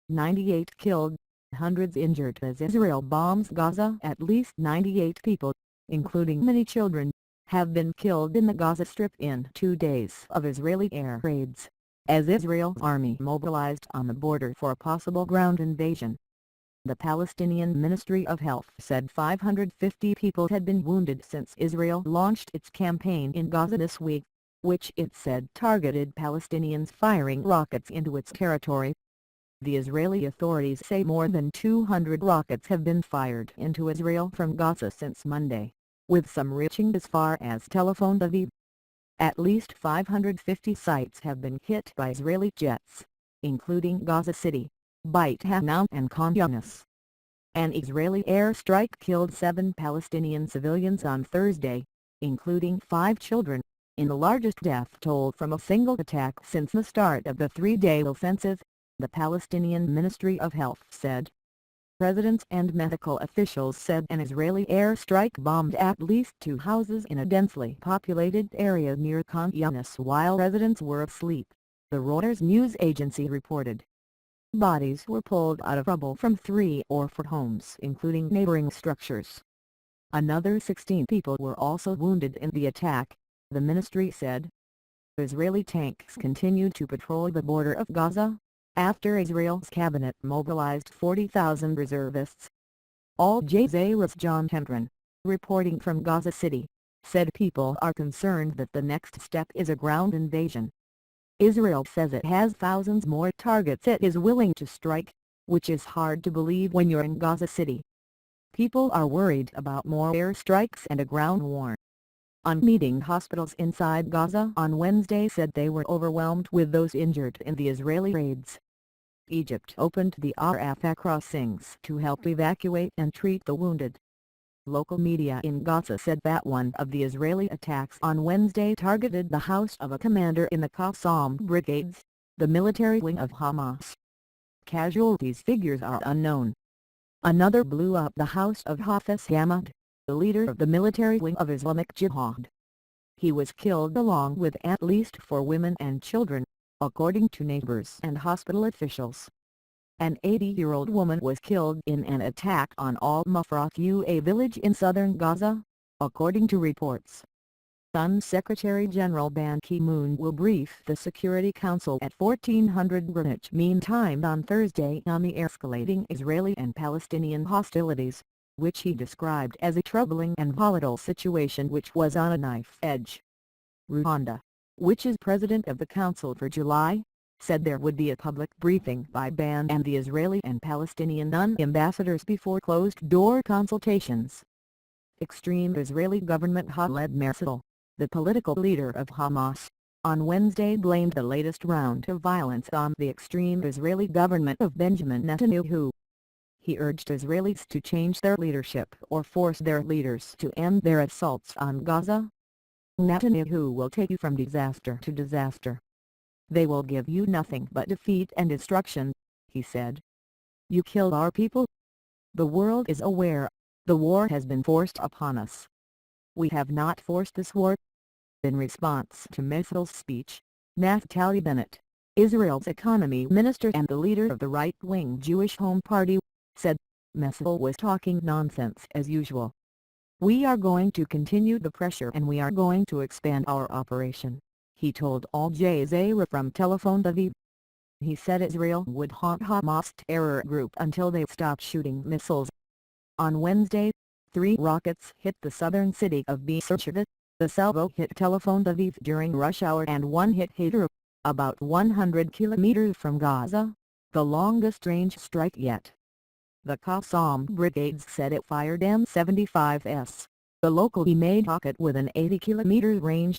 98 killed, hundreds injured as Israel bombs Gaza. At least 98 people, including many children, have been killed in the Gaza Strip in 2 days of Israeli air raids, as Israel's army mobilized on the border for a possible ground invasion. The Palestinian Ministry of Health said 550 people had been wounded since Israel launched its campaign in Gaza this week, which it said targeted Palestinians firing rockets into its territory. The Israeli authorities say more than 200 rockets have been fired into Israel from Gaza since Monday, with some reaching as far as Tel Aviv. At least 550 sites have been hit by Israeli jets, including Gaza City, Beit, Hanoun and Younis. An Israeli airstrike killed 7 Palestinian civilians on Thursday, including 5 children, in the largest death toll from a single attack since the start of the 3-day offensive, the Palestinian Ministry of Health said. Residents and medical officials said an Israeli airstrike bombed at least 2 houses in a densely populated area near Younis while residents were asleep, the Reuters news agency reported. Bodies were pulled out of rubble from 3 or 4 homes including neighboring structures. Another 16 people were also wounded in the attack, the ministry said. Israeli tanks continued to patrol the border of Gaza, after Israel's cabinet mobilized 40,000 reservists. Al Jazeera's John Hendren, reporting from Gaza City, said people are concerned that the next step is a ground invasion. Israel says it has thousands more targets it is willing to strike, which is hard to believe when you're in Gaza City. People are worried about more airstrikes and a ground war. Unmeeting hospitals inside Gaza on Wednesday said they were overwhelmed with those injured in the Israeli raids. Egypt opened the Rafah crossings to help evacuate and treat the wounded. Local media in Gaza said that one of the Israeli attacks on Wednesday targeted the house of a commander in the Qassam brigades, the military wing of Hamas. Casualties figures are unknown. Another blew up the house of Hafiz Hamad, the leader of the military wing of Islamic Jihad. He was killed along with at least 4 women and children, according to neighbors and hospital officials. An 80-year-old woman was killed in an attack on Al-Mafraq, a village in southern Gaza, according to reports. UN Secretary General Ban Ki-moon will brief the Security Council at 1400 Greenwich Mean Time on Thursday on the escalating Israeli and Palestinian hostilities, which he described as a troubling and volatile situation which was on a knife edge. Rwanda, which is president of the Council for July, said there would be a public briefing by Ban and the Israeli and Palestinian ambassadors before closed-door consultations. Extreme Israeli government Khaled Meshaal, the political leader of Hamas, on Wednesday blamed the latest round of violence on the extreme Israeli government of Benjamin Netanyahu. He urged Israelis to change their leadership or force their leaders to end their assaults on Gaza. Netanyahu will take you from disaster to disaster. They will give you nothing but defeat and destruction, he said. You killed our people. The world is aware, the war has been forced upon us. We have not forced this war. In response to Meshaal's speech, Naftali Bennett, Israel's economy minister and the leader of the right-wing Jewish Home Party, said, Meshaal was talking nonsense as usual. We are going to continue the pressure and we are going to expand our operation, he told Al Jazeera from Tel Aviv. He said Israel would haunt Hamas terror group until they stop shooting missiles. On Wednesday, 3 rockets hit the southern city of Beit. The salvo hit Tel Aviv during rush hour and 1 hit Hanoun, about 100 kilometers from Gaza, the longest-range strike yet. The Qassam brigades said it fired M75s, the local made rocket with an 80-kilometer range,